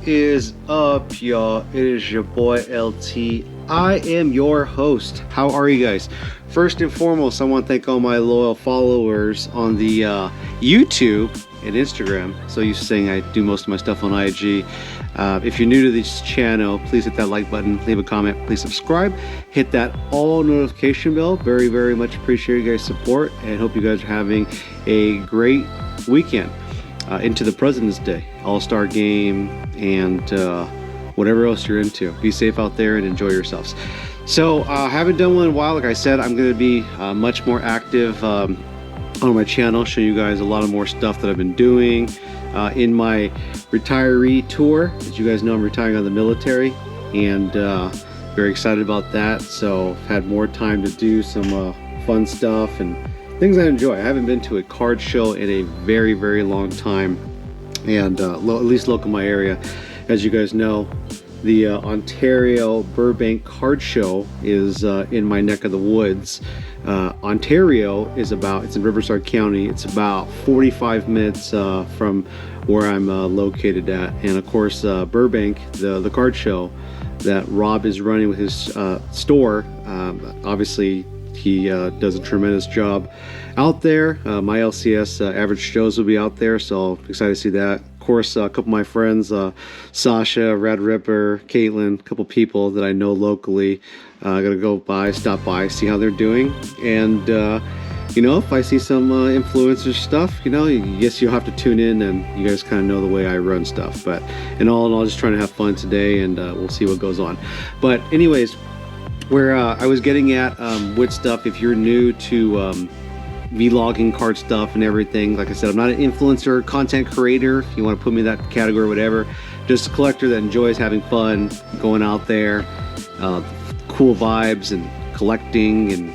is up, y'all? It is your boy LT. I am your host. How are you guys? First and foremost, I want to thank all my loyal followers on the YouTube and Instagram. So used to saying I do most of my stuff on IG. If you're new to this channel, please hit that like button, leave a comment, please subscribe, hit that all notification bell. Very, very much appreciate you guys' support, and hope you guys are having a great weekend into the President's Day, All-Star game, and whatever else you're into. Be safe out there and enjoy yourselves. So haven't done one in a while. Like I said, I'm going to be much more active on my channel, show you guys a lot of more stuff that I've been doing in my retiree tour. As you guys know, I'm retiring out of the military, and very excited about that. So I've had more time to do some fun stuff and things I enjoy. I haven't been to a card show in a very, very long time, and at least local in my area. As you guys know, the Ontario Burbank card show is in my neck of the woods. Ontario is it's in Riverside County. It's about 45 minutes from where I'm located at. And of course, Burbank, the card show that Rob is running with his store, obviously he does a tremendous job out there. My LCS Average Joes will be out there, so excited to see that. Of course, a couple of my friends, Sasha, Red Ripper, Caitlin, a couple people that I know locally. Gotta stop by, see how they're doing. And you know, if I see some influencer stuff, you know, yes, you'll have to tune in, and you guys kind of know the way I run stuff. But in all, just trying to have fun today, and we'll see what goes on. But anyways, where I was getting at with stuff, if you're new to vlogging, card stuff and everything, like I said, I'm not an influencer, content creator, if you want to put me in that category or whatever. Just a collector that enjoys having fun, going out there, cool vibes and collecting and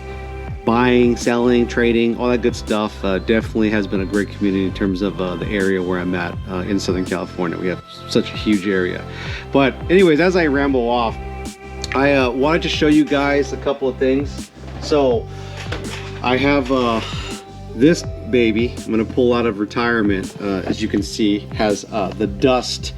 buying, selling, trading, all that good stuff. Definitely has been a great community in terms of the area where I'm at in Southern California. We have such a huge area. But anyways, as I ramble off, I wanted to show you guys a couple of things. So I have this baby I'm going to pull out of retirement. As you can see, has the dust.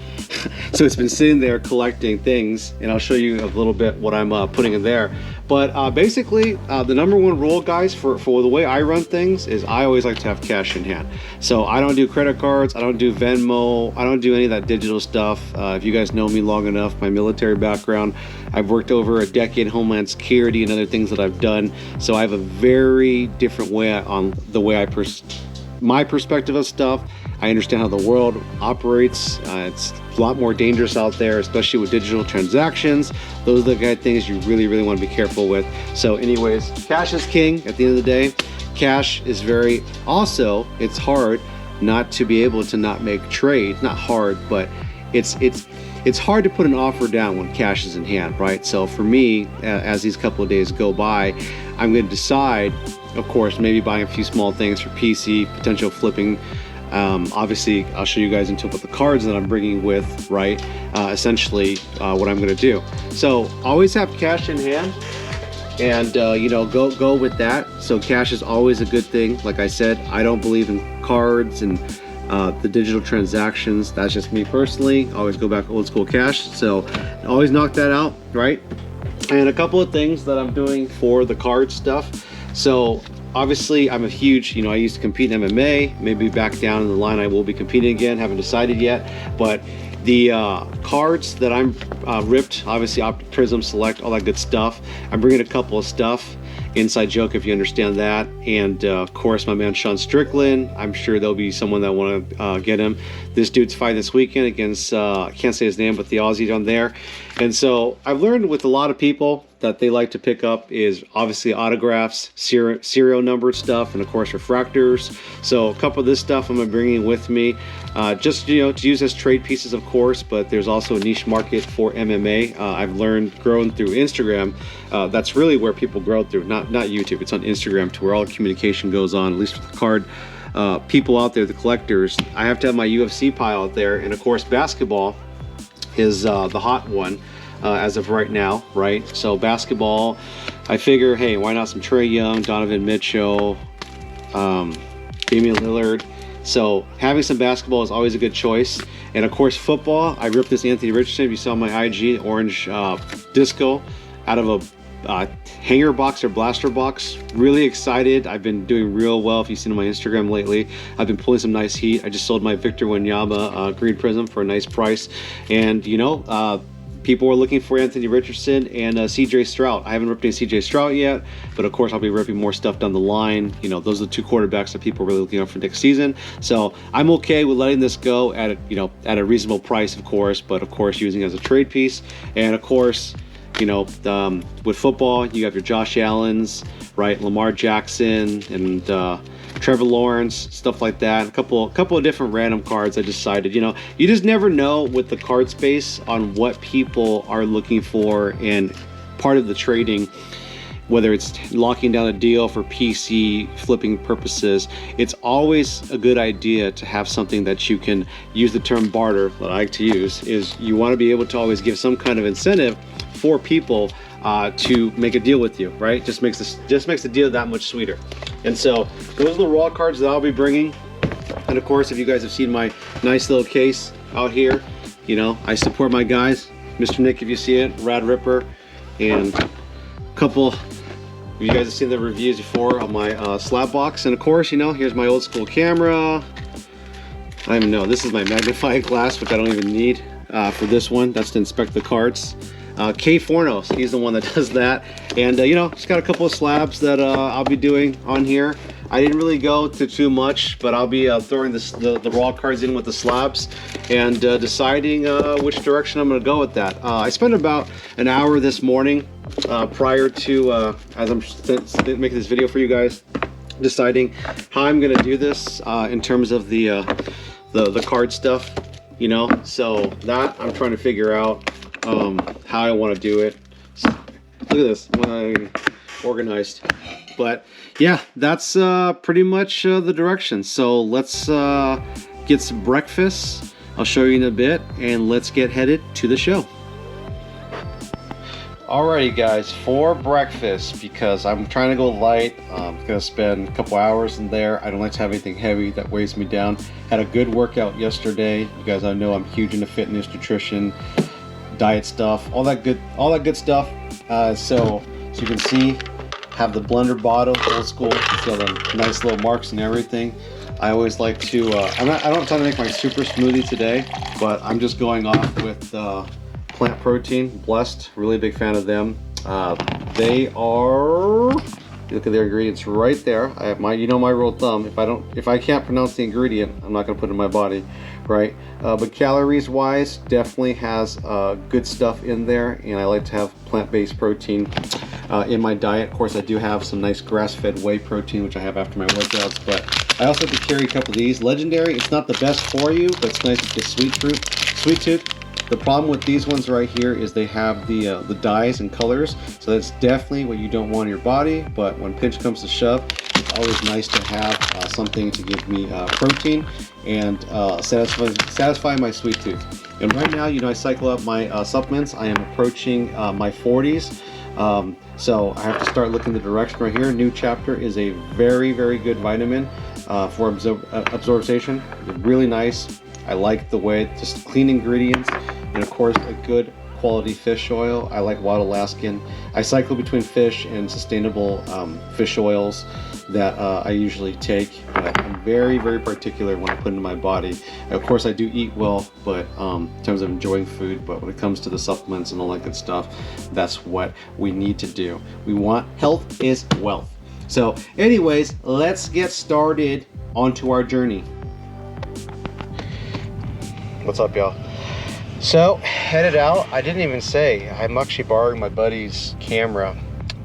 So it's been sitting there collecting things, and I'll show you a little bit what I'm putting in there. But basically, the number one rule, guys, for the way I run things is I always like to have cash in hand. So I don't do credit cards, I don't do Venmo, I don't do any of that digital stuff. If you guys know me long enough, my military background, I've worked over a decade in Homeland Security and other things that I've done. So I have a very different way on the way my perspective of stuff. I understand how the world operates. It's a lot more dangerous out there, especially with digital transactions. Those are the kind of things you really, really want to be careful with. So anyways, cash is king at the end of the day. Cash is it's hard not to be able to not make trades. Not hard, but it's hard to put an offer down when cash is in hand, right? So for me, as these couple of days go by, I'm going to decide, of course, maybe buying a few small things for PC, potential flipping. Obviously, I'll show you guys into what the cards that I'm bringing with, right? Essentially, what I'm going to do. So always have cash in hand, and you know, go with that. So cash is always a good thing. Like I said, I don't believe in cards and the digital transactions. That's just me personally. Always go back old school cash. So always knock that out, right? And a couple of things that I'm doing for the card stuff. So obviously, I'm a huge, I used to compete in MMA. Maybe back down in the line I will be competing again. Haven't decided yet. But the cards that I'm ripped, obviously Optic Prism, Select, all that good stuff. I'm bringing a couple of stuff. Inside joke, if you understand that. And of course, my man Sean Strickland. I'm sure there'll be someone that want to get him. This dude's fighting this weekend against, I can't say his name, but the Aussie down there. And so I've learned with a lot of people that they like to pick up is obviously autographs, serial number stuff, and of course refractors. So a couple of this stuff I'm bringing with me, just to use as trade pieces, of course. But there's also a niche market for MMA. I've learned growing through Instagram. That's really where people grow through, not YouTube. It's on Instagram, to where all the communication goes on, at least with the card people out there, the collectors. I have to have my UFC pile out there, and of course basketball is the hot one. As of right now, right? So basketball, I figure, hey, why not some Trae Young, Donovan Mitchell, Damian Lillard, So having some basketball is always a good choice. And of course, football. I ripped this Anthony Richardson. If you saw my IG, orange disco out of a hanger box or blaster box. Really excited. I've been doing real well. If you've seen on my Instagram lately, I've been pulling some nice heat. I just sold my Victor Wanyama green prism for a nice price. And you know, people were looking for Anthony Richardson and CJ Stroud. I haven't ripped any CJ Stroud yet, but of course I'll be ripping more stuff down the line. You know, those are the two quarterbacks that people are really looking at for next season. So I'm okay with letting this go at a, you know, at a reasonable price, of course, but of course using it as a trade piece. And of course, you know, with football, you have your Josh Allens, right? Lamar Jackson and Trevor Lawrence, stuff like that. A couple of different random cards. I decided, you know, you just never know with the card space on what people are looking for, and part of the trading, whether it's locking down a deal for PC flipping purposes, it's always a good idea to have something that you can use. The term barter that I like to use is you want to be able to always give some kind of incentive for people to make a deal with you, right? Just makes the deal that much sweeter. And so those are the raw cards that I'll be bringing. And of course, if you guys have seen my nice little case out here, you know, I support my guys. Mr. Nick, if you see it, Rad Ripper, and a couple, you guys have seen the reviews before on my slab box. And of course, you know, here's my old school camera. I don't even know, this is my magnifying glass, which I don't even need for this one. That's to inspect the cards. K Fornos, he's the one that does that. And you know, just got a couple of slabs that I'll be doing on here. I didn't really go to too much, but I'll be throwing the raw cards in with the slabs and deciding which direction I'm going to go with that. I spent about an hour this morning prior to, as I'm making this video for you guys, deciding how I'm going to do this in terms of the card stuff, you know. So that I'm trying to figure out how I want to do it. So, look at this, organized. But yeah, that's pretty much the direction. So let's get some breakfast. I'll show you in a bit, and let's get headed to the show. Alrighty guys, for breakfast, because I'm trying to go light, I'm gonna spend a couple hours in there. I don't like to have anything heavy that weighs me down. Had a good workout yesterday. You guys, I know I'm huge into fitness, nutrition, diet stuff, all that good stuff. So you can see, have the blender bottle, old school. You see all the nice little marks and everything. I always like to, I don't have time to make my super smoothie today, but I'm just going off with plant protein, Blessed, really big fan of them. They are, look at their ingredients right there. I have my, you know, my rule of thumb, if I can't pronounce the ingredient, I'm not gonna put it in my body, right? But calories wise, definitely has good stuff in there, and I like to have plant-based protein in my diet. Of course, I do have some nice grass-fed whey protein, which I have after my workouts, but I also have to carry a couple of these. Legendary, it's not the best for you, but it's nice with the sweet tooth. The problem with these ones right here is they have the dyes and colors, so that's definitely what you don't want in your body. But when pinch comes to shove, it's always nice to have something to give me protein and satisfy my sweet tooth. And right now, you know, I cycle up my supplements. I am approaching my 40s. So I have to start looking the direction right here. New Chapter is a very, very good vitamin for absorption. Really nice. I like the way, just clean ingredients, and of course a good quality fish oil. I like Wild Alaskan. I cycle between fish and sustainable fish oils that I usually take, but I'm very, very particular when I put it in my body. Of course I do eat well, but in terms of enjoying food, but when it comes to the supplements and all that good stuff, that's what we need to do. We want, health is wealth. So anyways, let's get started onto our journey. What's up, y'all? So, headed out. I didn't even say, I'm actually borrowing my buddy's camera,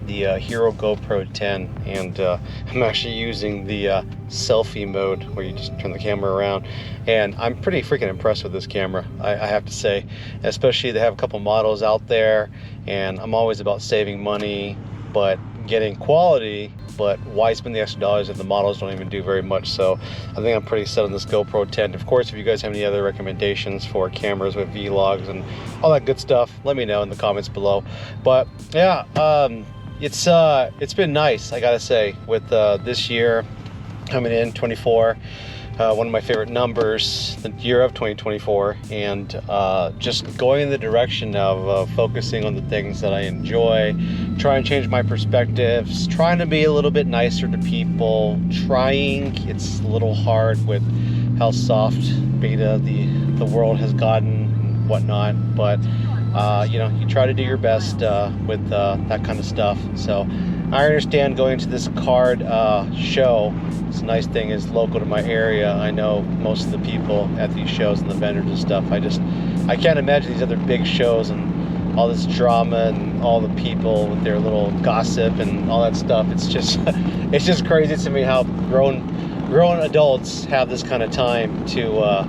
the Hero GoPro 10, and I'm actually using the selfie mode where you just turn the camera around, and I'm pretty freaking impressed with this camera, I have to say. Especially they have a couple models out there, and I'm always about saving money but getting quality, but why spend the extra dollars if the models don't even do very much? So I think I'm pretty set on this GoPro 10. Of course, if you guys have any other recommendations for cameras with vlogs and all that good stuff, let me know in the comments below. But yeah, it's been nice, I gotta say, with this year coming in 24. one of my favorite numbers, the year of 2024, and just going in the direction of focusing on the things that I enjoy, trying to change my perspectives, trying to be a little bit nicer to people, it's a little hard with how soft beta the world has gotten and whatnot, but you know, you try to do your best with that kind of stuff. So I understand going to this card show. This nice thing is local to my area. I know most of the people at these shows and the vendors and stuff. I can't imagine these other big shows and all this drama and all the people with their little gossip and all that stuff. It's just crazy to me how grown adults have this kind of time to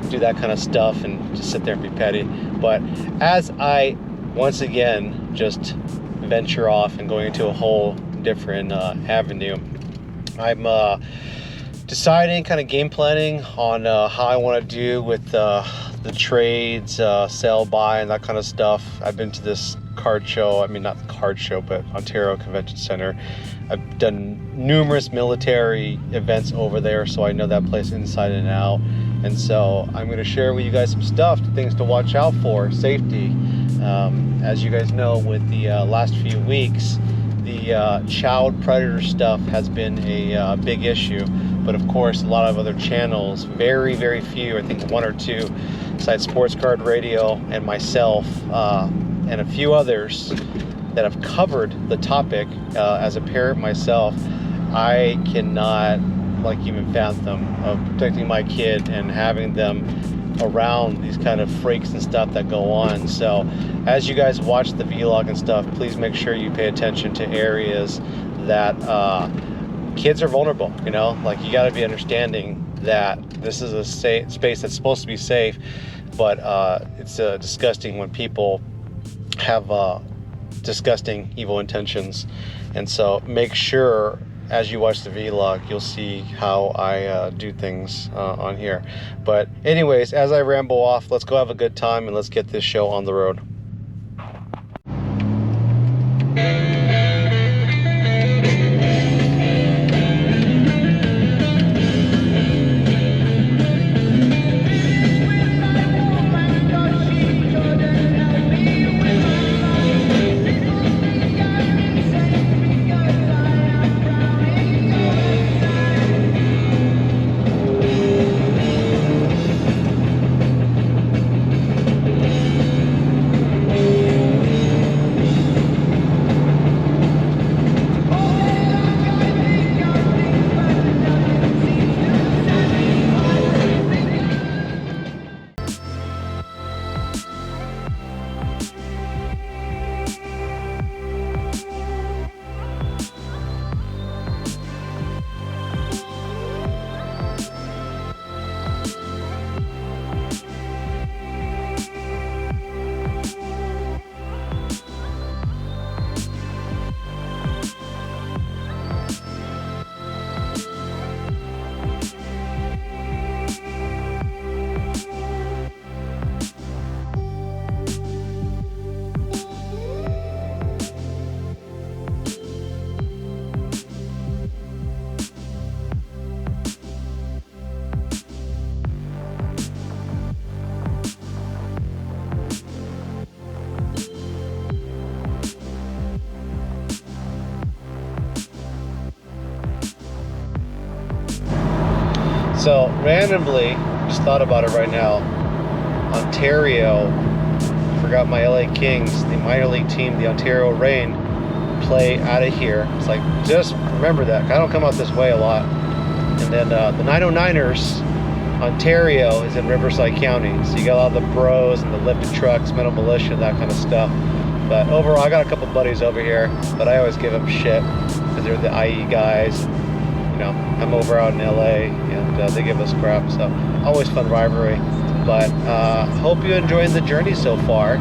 do that kind of stuff and just sit there and be petty. But as I once again just venture off and going into a whole different avenue, I'm deciding, kind of game planning on how I want to do with the trades, sell, buy, and that kind of stuff. I've been to this card show, I mean not the card show, but Ontario Convention Center. I've done numerous military events over there, so I know that place inside and out. And so I'm going to share with you guys some stuff, things to watch out for, safety. As you guys know, with the last few weeks, the child predator stuff has been a big issue. But of course, a lot of other channels, very, very few, I think one or two, besides Sports Card Radio and myself, and a few others that have covered the topic. As a parent myself, I cannot even fathom of protecting my kid and having them around these kind of freaks and stuff that go on. So as you guys watch the vlog and stuff, please make sure you pay attention to areas that kids are vulnerable. You know, like, you got to be understanding that this is a space that's supposed to be safe, but it's disgusting when people have disgusting evil intentions. And so make sure as you watch the vlog, you'll see how I do things on here. But anyways, as I ramble off, let's go have a good time and let's get this show on the road. So randomly, just thought about it right now, Ontario, forgot my LA Kings, the minor league team, the Ontario Reign, play out of here. It's like, just remember that. I don't come out this way a lot. And then the 909ers, Ontario is in Riverside County. So you got a lot of the bros and the lifted trucks, metal militia, that kind of stuff. But overall, I got a couple buddies over here, but I always give them shit because they're the IE guys. You know, I'm over out in LA and they give us crap, so always fun rivalry. But hope you're enjoying the journey so far,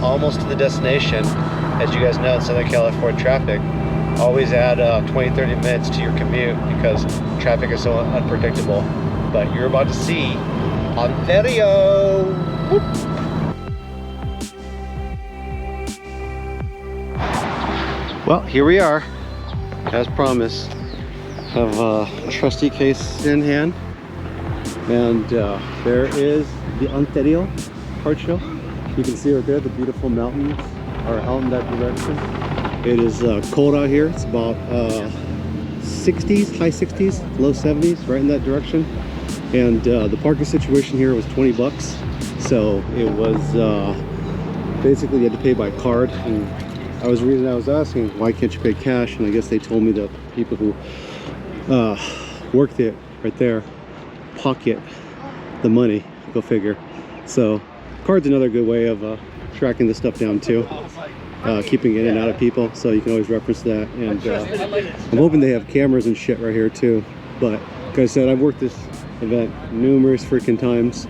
almost to the destination. As you guys know, in Southern California traffic, always add 20-30 minutes to your commute because traffic is so unpredictable. But you're about to see Ontario. Whoop. Well, here we are, as promised. Have a trusty case in hand. And there is the Ontario card show. You can see right there, the beautiful mountains are out in that direction. It is cold out here. It's about 60s, high 60s, low 70s, right in that direction. And the parking situation here was 20 bucks. So it was basically you had to pay by card. And I was asking, why can't you pay cash? And I guess they told me that people who worked it right there pocket the money. Go figure. So card's another good way of tracking this stuff down too, keeping in and out of people, so you can always reference that. And I'm hoping they have cameras and shit right here too. But like I said, I've worked this event numerous freaking times,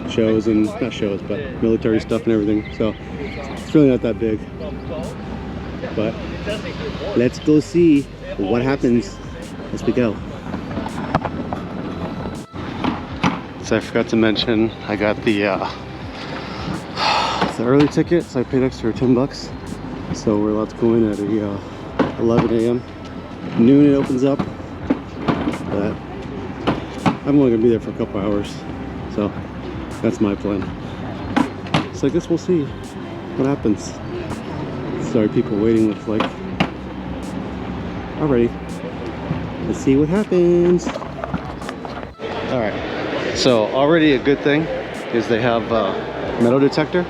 shows and not shows, but military stuff and everything, so it's really not that big. But let's go see what happens as we go. So I forgot to mention, I got the early ticket, so I paid extra 10 bucks. So we're allowed to go in at 11 a.m. Noon it opens up, but I'm only gonna be there for a couple hours. So that's my plan. So I guess we'll see what happens. Sorry, people waiting with like, alrighty. Let's see what happens. All right. So already a good thing is they have metal detector,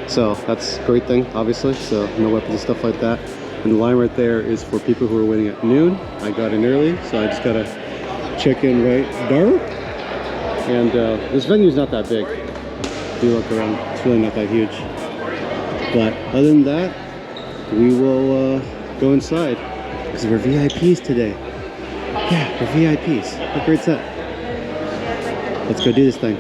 so that's a great thing, obviously. So no weapons and stuff like that. And the line right there is for people who are waiting at noon. I got in early, so I just gotta check in right there. And this venue is not that big. If you look around, it's really not that huge. But other than that, we will go inside because we're VIPs today. Yeah, we're VIPs. Look where it's at. Let's go do this thing.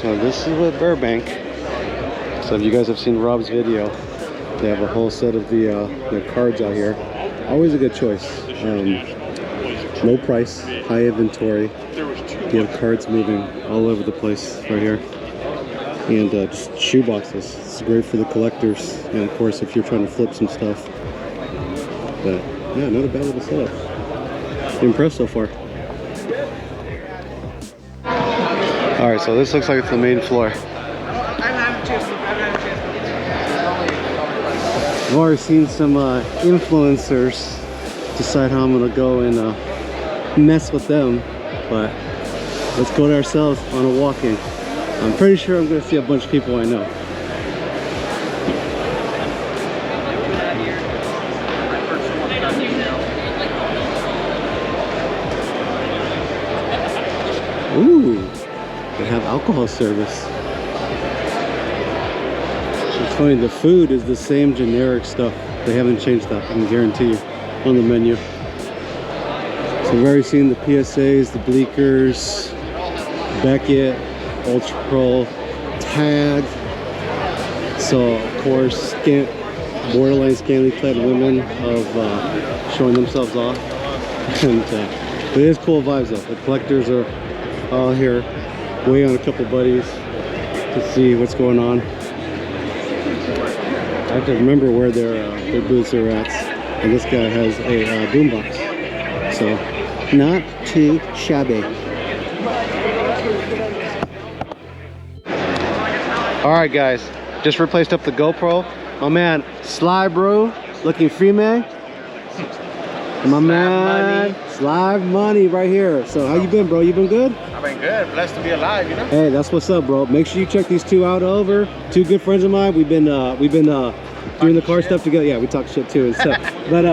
So this is what Burbank. So if you guys have seen Rob's video, they have a whole set of the cards out here. Always a good choice. Low price, high inventory. You have cards moving all over the place right here. And just shoe boxes. It's great for the collectors. And of course, if you're trying to flip some stuff. But yeah, not a bad little setup. Impressed so far. All right, so this looks like it's the main floor. I've already seen some influencers decide how I'm gonna go and mess with them, but let's go to ourselves on a walk-in. I'm pretty sure I'm gonna see a bunch of people I know. Ooh, they have alcohol service. It's funny, the food is the same generic stuff. They haven't changed that, I can guarantee you, on the menu. So we've already seen the PSAs, the Bleakers, Beckett, Ultra Pro, Tag. So of course, borderline scantily clad women of showing themselves off. And but it is cool vibes though. The collectors are all here, waiting on a couple buddies to see what's going on. I have to remember where their booths are at. And this guy has a boombox, so not too shabby. All right, guys, just replaced up the GoPro. My man Sly Bro, looking female. My man Sly Money right here. So how you been, bro? You been good? I've been good. Blessed to be alive, you know. Hey, that's what's up, bro. Make sure you check these two out over. Two good friends of mine. We've been doing the car stuff together. Yeah, we talk shit too and stuff. But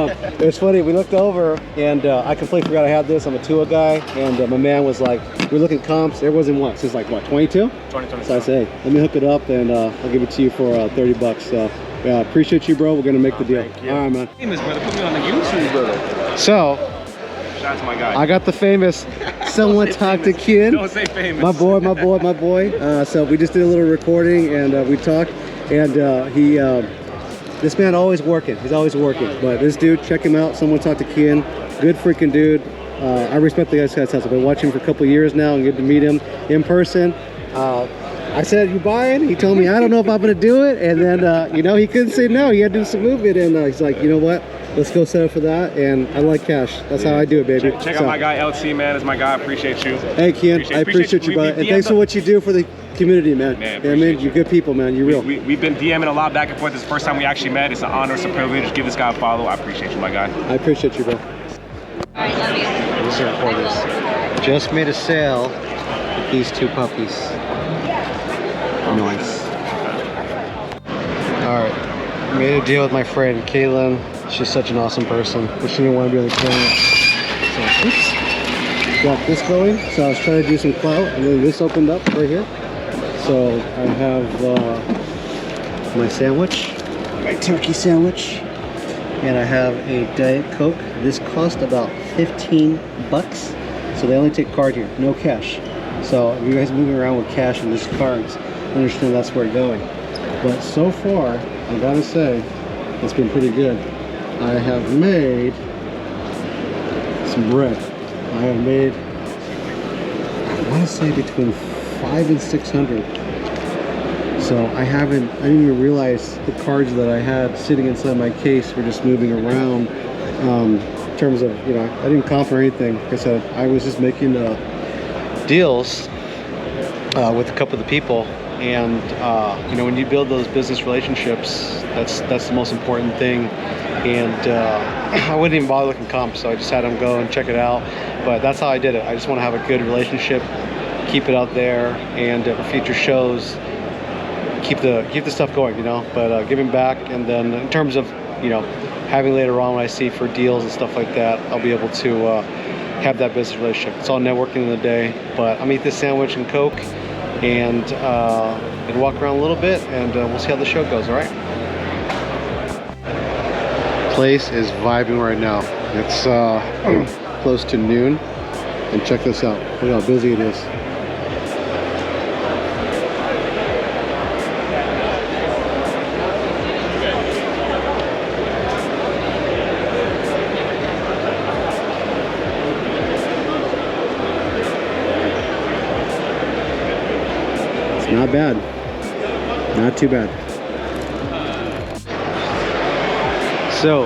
it's funny, we looked over and I completely forgot I had this. I'm a Tua guy, and my man was like, we're looking at comps. There wasn't what? So it's like what, 22? 2022. So I said, hey, let me hook it up and I'll give it to you for 30 bucks. So yeah, appreciate you, bro. We're gonna make the deal. All right, man. Famous, brother. Put me on the YouTube, brother. So shout out to my guy. I got the famous Someone Talk to Kid. Don't say famous. My boy. So we just did a little recording and we talked, and this man always working. He's always working. But this dude, check him out. Someone Talk to Kid. Good freaking dude. I respect the guy's house. I've been watching him for a couple years now and good to meet him in person. I said, you buying? He told me, I don't know if I'm going to do it. And then, you know, he couldn't say no. He had to do some movement. And he's like, you know what? Let's go set up for that. And I like cash. That's how I do it, baby. Check out my guy, LT, man. Is my guy. I appreciate you. Hey, Ken. I appreciate you, brother. And thanks for what you do for the community, man. Yeah, man, you're good people, man. You're real. We've been DMing a lot back and forth. This is the first time we actually met. It's an honor. It's a privilege. Give this guy a follow. I appreciate you, my guy. I appreciate you, bro. All right, love you. Let's record this. Just made a sale with these two puppies. Nice. Alright. Made a deal with my friend Kaylin. She's such an awesome person, but she didn't want to be on the camera. So, oops. Got this going. So I was trying to do some clout, and then this opened up right here. So I have my sandwich, my turkey sandwich, and I have a Diet Coke. This cost about 15 bucks. So they only take card here, no cash. So if you guys are moving around with cash and just cards, understand that's where it's going. But so far, I gotta say, it's been pretty good. I have made some bread. I have made, I want to say between 500 and 600. So I didn't even realize the cards that I had sitting inside my case were just moving around. In terms of, you know, I didn't comp or anything. Like I said, I was just making deals with a couple of the people. And you know, when you build those business relationships, that's the most important thing. And I wouldn't even bother looking comps, so I just had them go and check it out. But that's how I did it. I just want to have a good relationship, keep it out there, and for future shows, keep the stuff going, you know. But giving back, and then in terms of, you know, having later on when I see for deals and stuff like that, I'll be able to have that business relationship. It's all networking in the day. But I'm eat this sandwich and Coke, and walk around a little bit, and we'll see how the show goes. All right. Place is vibing right now. It's close to noon, and check this out. Look how busy it is. It's not bad. Not too bad. So,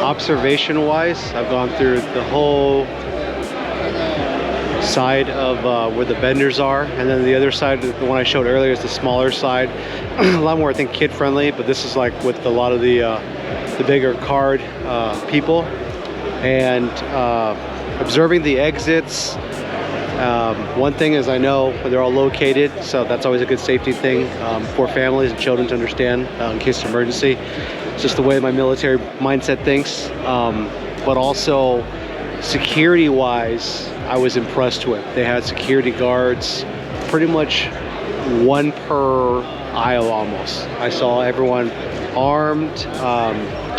observation-wise, I've gone through the whole side of where the vendors are, and then the other side, the one I showed earlier, is the smaller side. A lot more, I think, kid-friendly, but this is like with a lot of the bigger card people. And observing the exits. One thing is, I know where they're all located, so that's always a good safety thing for families and children to understand in case of emergency. It's just the way my military mindset thinks. But also, security-wise, I was impressed with. They had security guards, pretty much one per aisle almost. I saw everyone armed.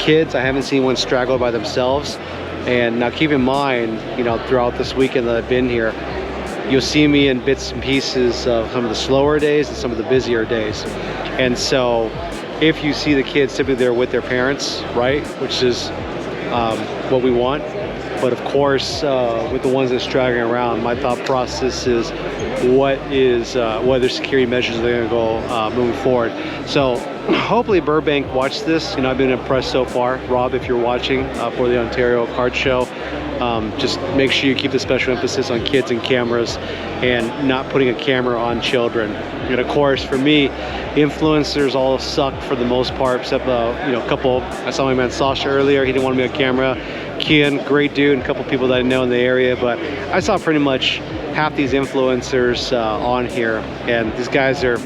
Kids, I haven't seen one straggle by themselves. And now keep in mind, you know, throughout this weekend that I've been here, you'll see me in bits and pieces of some of the slower days and some of the busier days. And so if you see the kids, typically they're with their parents, right? Which is what we want. But of course, with the ones that are straggling around, my thought process is what other security measures are they going to go moving forward. So hopefully Burbank watched this. You know, I've been impressed so far. Rob, if you're watching for the Ontario Card Show, just make sure you keep the special emphasis on kids and cameras and not putting a camera on children. And of course, for me, influencers all suck for the most part, except you know, a couple. I saw my man Sasha earlier. He didn't want to be on camera. Kian, great dude, and a couple people that I know in the area. But I saw pretty much half these influencers on here, and these guys are.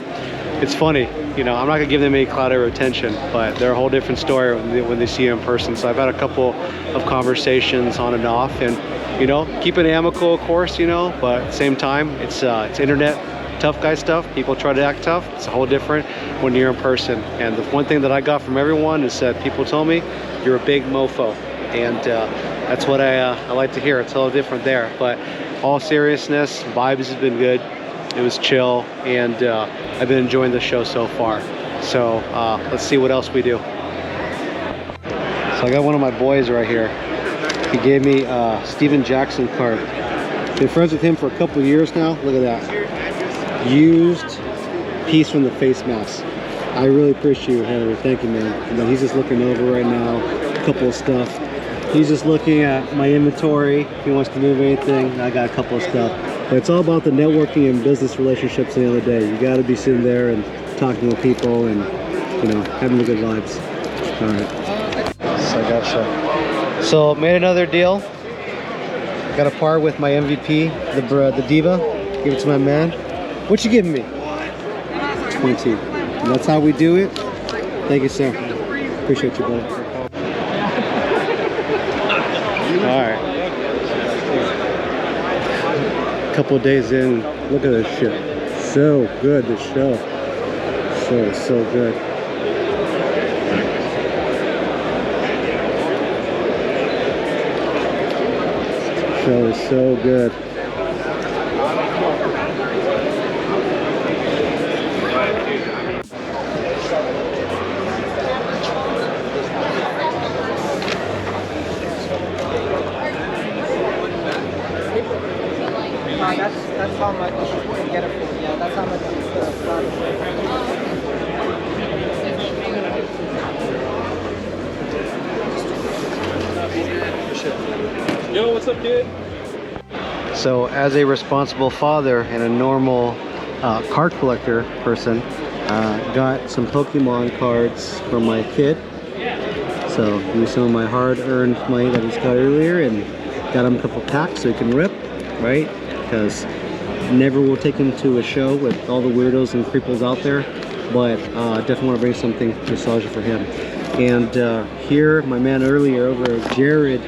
It's funny, you know. I'm not gonna give them any clout or attention, but they're a whole different story when they see you in person. So I've had a couple of conversations on and off, and you know, keep it amicable, of course, you know. But at the same time, it's internet tough guy stuff. People try to act tough. It's a whole different when you're in person. And the one thing that I got from everyone is that people told me you're a big mofo, and that's what I like to hear. It's a little different there. But all seriousness, vibes has been good. It was chill, and I've been enjoying the show so far. So let's see what else we do. So I got one of my boys right here. He gave me a Steven Jackson card. Been friends with him for a couple of years now. Look at that. Used piece from the face mask. I really appreciate you, Henry. Thank you, man. And then he's just looking over right now, a couple of stuff. He's just looking at my inventory. If he wants to move anything, I got a couple of stuff. But it's all about the networking and business relationships at the end of the day. You got to be sitting there and talking with people and, you know, having the good vibes. All right. So I gotcha. So made another deal. Got a part with my MVP, the Diva. Give it to my man. What you giving me? 20. And that's how we do it. Thank you, sir. Appreciate you, buddy. Alright. A couple of days in, look at this shit. So good, this show. So good. Show is so good. That's how much you can get it for. Yeah, that's how much Yo, what's up, kid? So as a responsible father and a normal card collector person, got some Pokemon cards for my kid. So used some of my hard-earned money that he's got earlier and got him a couple packs so he can rip, right? Because never will take him to a show with all the weirdos and creepos out there, but definitely want to bring something nostalgia for him. And here, my man earlier over at Jared,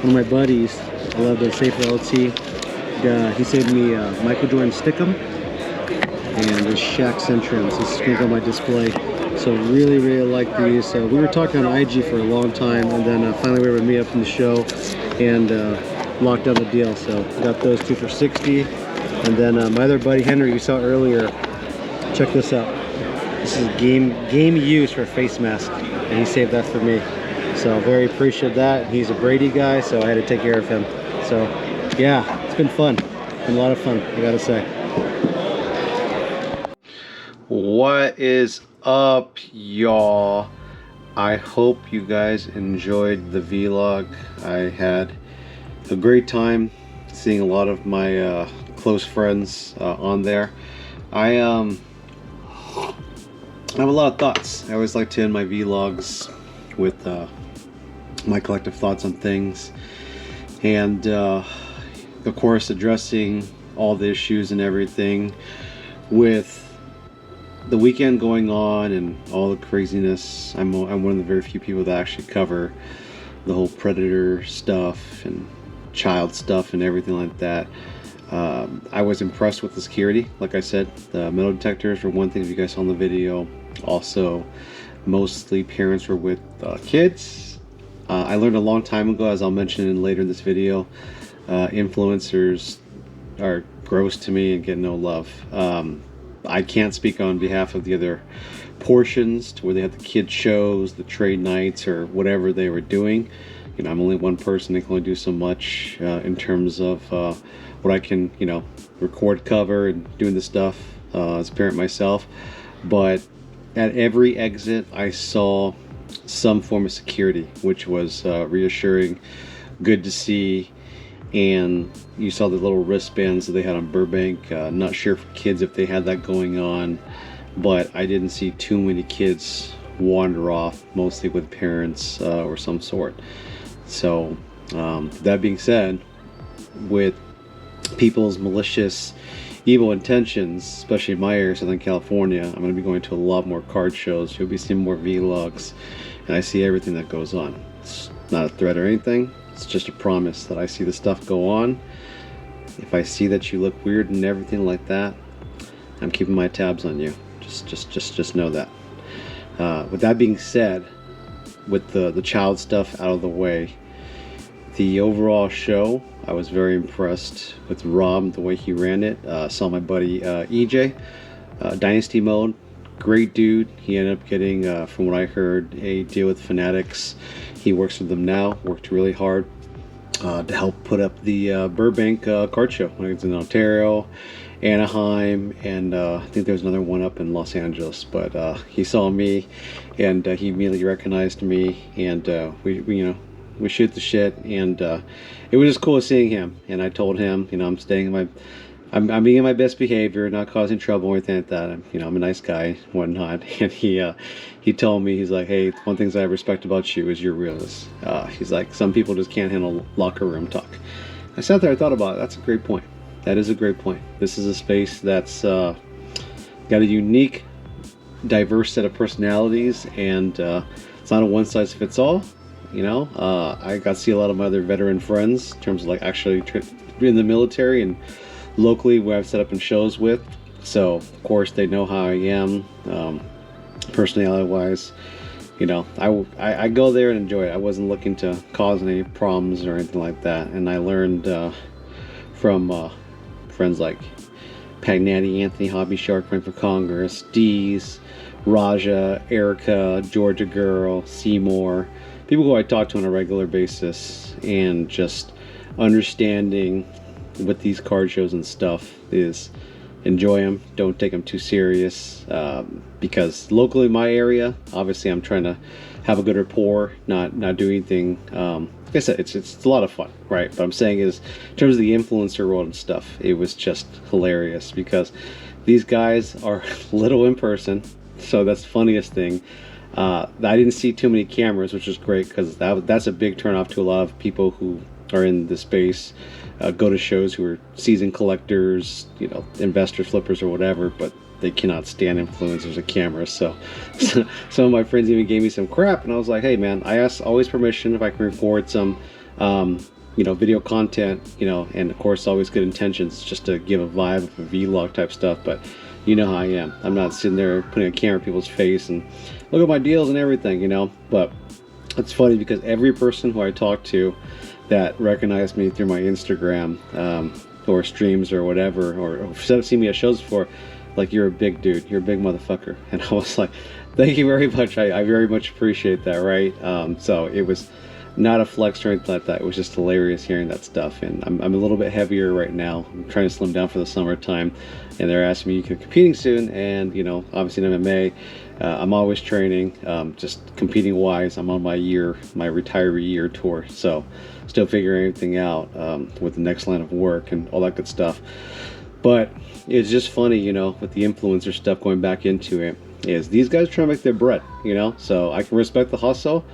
one of my buddies, I love the Cypress LT. He saved me Michael Jordan Stickum and this Shaq Centrums. This is going to go on my display. So really like these. So we were talking on IG for a long time, and then finally we were able to meet up in the show and locked down the deal. So got those two for 60. And then my other buddy Henry, you saw earlier, check this out. This is game use for a face mask, and he saved that for me. So very appreciative of that. He's a Brady guy, so I had to take care of him. So yeah, it's been fun. It's been a lot of fun, I gotta say. What is up, y'all? I hope you guys enjoyed the vlog. I had a great time seeing a lot of my close friends on there. I have a lot of thoughts. I always like to end my vlogs with my collective thoughts on things, and of course addressing all the issues and everything with the weekend going on and all the craziness. I'm one of the very few people that actually cover the whole predator stuff and child stuff and everything like that. I was impressed with the security. Like I said, the metal detectors were one thing, if you guys saw in the video. Also, mostly parents were with kids. I learned a long time ago, as I'll mention later in this video, influencers are gross to me and get no love. I can't speak on behalf of the other portions to where they have the kid shows, the trade nights, or whatever they were doing. You know, I'm only one person. I can only do so much in terms of what I can, you know, record, cover, and doing the stuff as a parent myself. But at every exit, I saw some form of security, which was reassuring, good to see. And you saw the little wristbands that they had on Burbank. Not sure for kids if they had that going on, but I didn't see too many kids wander off, mostly with parents or some sort. So that being said, with people's malicious, evil intentions, especially in my area, Southern California, I'm going to be going to a lot more card shows. You'll be seeing more vlogs, and I see everything that goes on. It's not a threat or anything. It's just a promise that I see the stuff go on. If I see that you look weird and everything like that, I'm keeping my tabs on you. Just know that. With that being said, with the child stuff out of the way, the overall show, I was very impressed with Rob, the way he ran it. Saw my buddy EJ, Dynasty Mode, great dude. He ended up getting, from what I heard, a deal with Fanatics. He works with them now, worked really hard. to help put up the Burbank card show. It's in Ontario, Anaheim, and I think there's another one up in Los Angeles. But he saw me, and he immediately recognized me, and we shoot the shit, and it was just cool seeing him. And I told him, I'm staying in I'm being in my best behavior, not causing trouble or anything like that. I'm a nice guy, and whatnot. And he told me, he's like, hey, one thing I respect about you is you're realist. He's like, some people just can't handle locker room talk. I sat there, I thought about it. That's a great point. That is a great point. This is a space that's got a unique, diverse set of personalities, and it's not a one size fits all. I got to see a lot of my other veteran friends in terms of like actually in the military and locally where I've set up in shows with. So of course they know how I am, personality wise. I go there and enjoy it. I wasn't looking to cause any problems or anything like that. And I learned from friends like Pagnani, Anthony, Hobby Shark, running for Congress, Dees, Raja, Erica, Georgia Girl, Seymour, people who I talk to on a regular basis, and just understanding with these card shows and stuff is enjoy them, don't take them too serious, because locally in my area, obviously I'm trying to have a good rapport, not do anything. Like I said, it's a lot of fun, right? But I'm saying is, in terms of the influencer world and stuff, it was just hilarious because these guys are little in person, so that's the funniest thing. I didn't see too many cameras, which was great because that's a big turnoff to a lot of people who are in the space, go to shows, who are seasoned collectors, investors, flippers, or whatever, but they cannot stand influencers or cameras. So some of my friends even gave me some crap, and I was like, hey man, I ask always permission if I can record some video content, and of course always good intentions, just to give a vibe of a vlog type stuff. But you know how I am. I'm not sitting there putting a camera in people's face and look at my deals and everything, But it's funny because every person who I talk to that recognized me through my Instagram or streams or whatever, or seen me at shows before, like, you're a big dude, you're a big motherfucker. And I was like, thank you very much. I very much appreciate that, right? So it was not a flex or anything like that. It was just hilarious hearing that stuff. And I'm a little bit heavier right now. I'm trying to slim down for the summertime, and they're asking me, you're competing soon, and obviously in MMA, I'm always training, just competing wise. I'm on my retiree year tour, so still figuring everything out with the next line of work and all that good stuff. But it's just funny, with the influencer stuff, going back into it, is these guys trying to make their bread, so I can respect the hustle.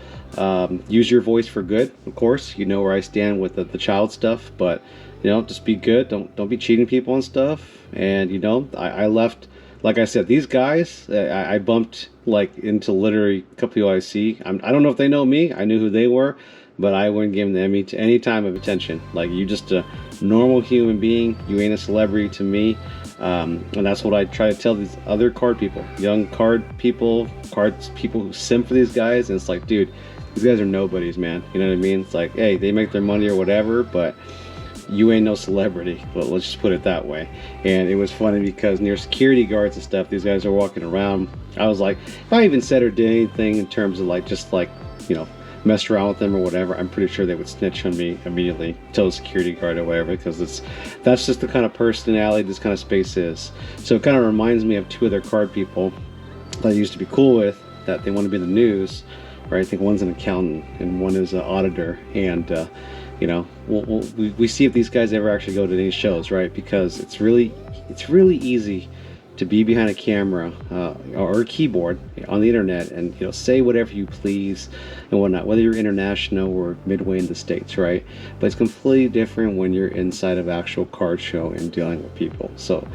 Use your voice for good, of course. Where I stand with the child stuff, but just be good. Don't be cheating people and stuff. And I left. Like I said, these guys, I bumped into literally a couple of IC. I don't know if they know me. I knew who they were, but I wouldn't give them any time of attention. Like, you just a normal human being. You ain't a celebrity to me. And that's what I try to tell these other card people, young cards people who simp for these guys. And it's like, dude, these guys are nobodies, man. You know what I mean? It's like, hey, they make their money or whatever, but you ain't no celebrity. But let's just put it that way. And it was funny because near security guards and stuff, these guys are walking around. I was like, if I even said or did anything in terms of messed around with them or whatever, I'm pretty sure they would snitch on me immediately, tell the security guard or whatever, because that's just the kind of personality this kind of space is. So it kind of reminds me of two other card people that I used to be cool with, that they want to be in the news, right? I think one's an accountant and one is an auditor, and we see if these guys ever actually go to any shows, right? Because it's really easy to be behind a camera or a keyboard on the internet and say whatever you please and whatnot, whether you're international or midway in the States, right? But it's completely different when you're inside of actual card show and dealing with people. So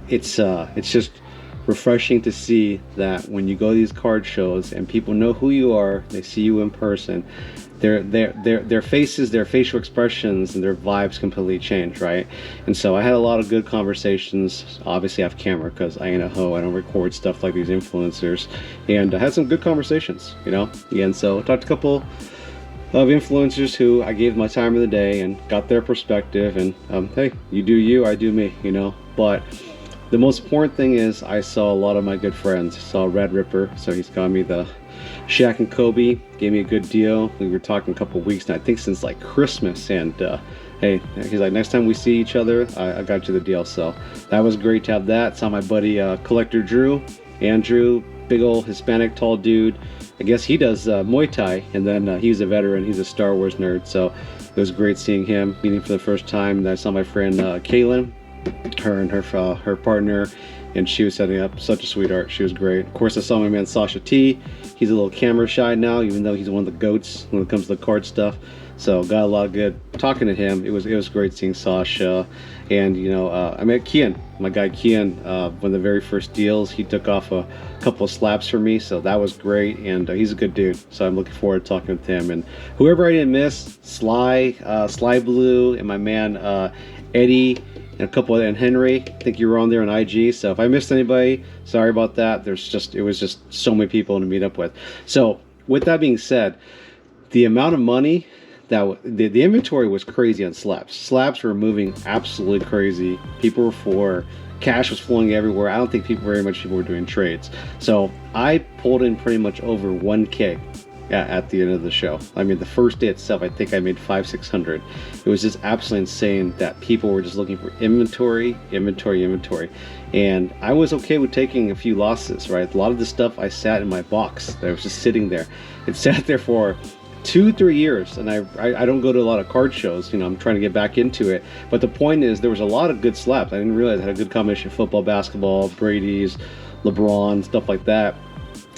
it's just refreshing to see that when you go to these card shows and people know who you are, they see you in person, their faces, their facial expressions, and their vibes completely change, right? And so I had a lot of good conversations. Obviously I have camera because I ain't a hoe. I don't record stuff like these influencers, and I had some good conversations, and so I talked to a couple of influencers who I gave my time of the day and got their perspective, and hey, you do you, I do me, but the most important thing is I saw a lot of my good friends. I saw Red Ripper, so he's got me the Shaq and Kobe, gave me a good deal. We were talking a couple of weeks now, I think since like Christmas, and hey, he's like, next time we see each other, I got you the deal. So that was great to have that. Saw my buddy Collector Andrew, big old Hispanic tall dude. I guess he does Muay Thai, and then he's a veteran, he's a Star Wars nerd, so it was great seeing him, meeting for the first time. And I saw my friend Kaylin, her and her partner, and she was setting up, such a sweetheart. She was great. Of course, I saw my man Sasha T. He's a little camera shy now, even though he's one of the goats when it comes to the card stuff. So got a lot of good talking to him. It was great seeing Sasha, and you know, I met Kian, my guy Kian. One of the very first deals, he took off a couple of slaps for me, so that was great. And he's a good dude, so I'm looking forward to talking with him. And whoever I didn't miss, Sly Blue, and my man Eddie, and a couple of, and Henry, I think you were on there on IG. So if I missed anybody, sorry about that. It was just so many people to meet up with. So with that being said, the amount of money that the inventory was crazy on slabs. Slabs were moving absolutely crazy. People were for cash was flowing everywhere. I don't think very much people were doing trades. So I pulled in pretty much over 1K at the end of the show. I mean, the first day itself, I think I made 500-600. It was just absolutely insane that people were just looking for inventory. And I was okay with taking a few losses, right? A lot of the stuff I sat in my box that was just sitting there. It sat there for 2-3 years, and I don't go to a lot of card shows. You know, I'm trying to get back into it. But the point is, there was a lot of good slaps. I didn't realize I had a good combination of football, basketball, Brady's, LeBron, stuff like that.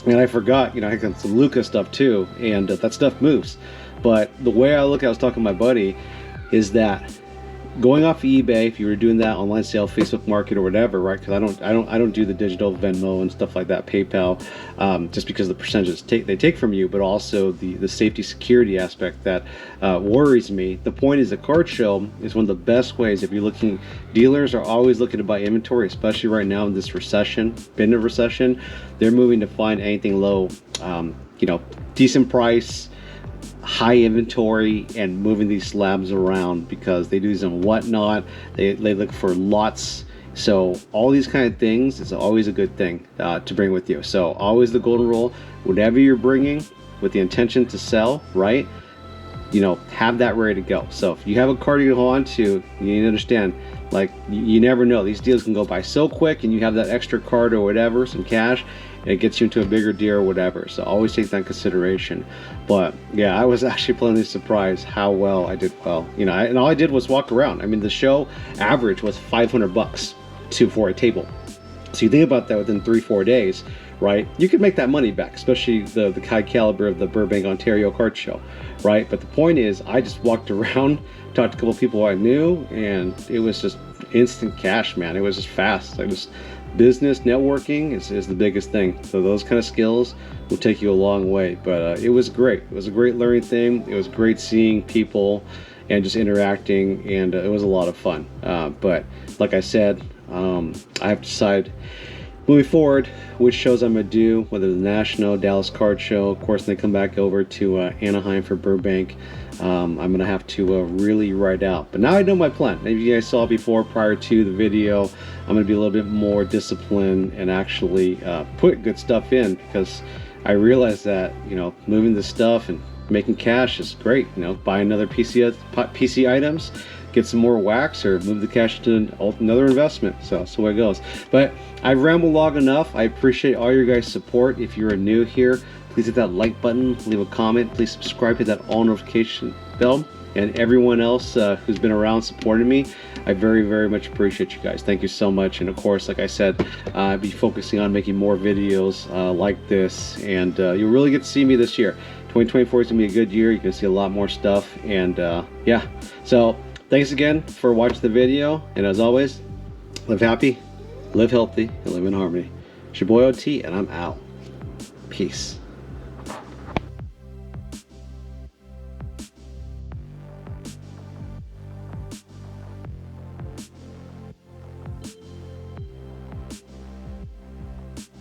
And I forgot, you know, I had some Luka stuff too, and that stuff moves. But the way I look at it, I was talking to my buddy, is that going off eBay, if you were doing that online sale, Facebook Market or whatever, right? Because I don't do the digital Venmo and stuff like that, PayPal, just because the percentages they take from you, but also the safety security aspect that worries me. The point is, the card show is one of the best ways. If you're looking, dealers are always looking to buy inventory, especially right now in this recession, been a recession. They're moving to find anything low, you know, decent price, high inventory, and moving these slabs around because they do these on Whatnot. They look for lots. So all these kind of things is always a good thing to bring with you. So always the golden rule: whatever you're bringing with the intention to sell, right? You know, have that ready to go. So if you have a card you hold on to, you need to understand, like, you never know. These deals can go by so quick, and you have that extra card or whatever, some cash, and it gets you into a bigger deal or whatever. So always take that in consideration. But yeah, I was actually pleasantly surprised how well I did. Well, you know, and all I did was walk around. I mean, the show average was $500 for a table. So you think about that, within 3-4 days, right? You could make that money back, especially the high caliber of the Burbank, Ontario card show, right? But the point is, I just walked around, talked to a couple of people I knew, and it was just instant cash, man. It was just fast. Business networking is the biggest thing. So those kind of skills will take you a long way. But it was great. It was a great learning thing. It was great seeing people and just interacting, and it was a lot of fun. But like I said, I have to decide moving forward which shows I'm gonna do, whether the National, Dallas Card Show, of course, when they come back over to Anaheim for Burbank. I'm gonna have to really write out. But now I know my plan. Maybe you guys saw before, prior to the video, I'm gonna be a little bit more disciplined and actually put good stuff in, because I realize that, you know, moving the stuff and making cash is great. You know, buy another PC items, get some more wax, or move the cash to another investment. So that's the way it goes. But I've rambled long enough. I appreciate all your guys' support. If you're new here, please hit that like button, leave a comment, please subscribe, hit that all notification bell. And everyone else who's been around supporting me, I very, very much appreciate you guys. Thank you so much. And of course, like I said, I'll be focusing on making more videos like this, and you'll really get to see me this year. 2024 is gonna be a good year. You're gonna see a lot more stuff, and yeah. So thanks again for watching the video, and as always, live happy, live healthy, and live in harmony. It's your boy OT, and I'm out. Peace.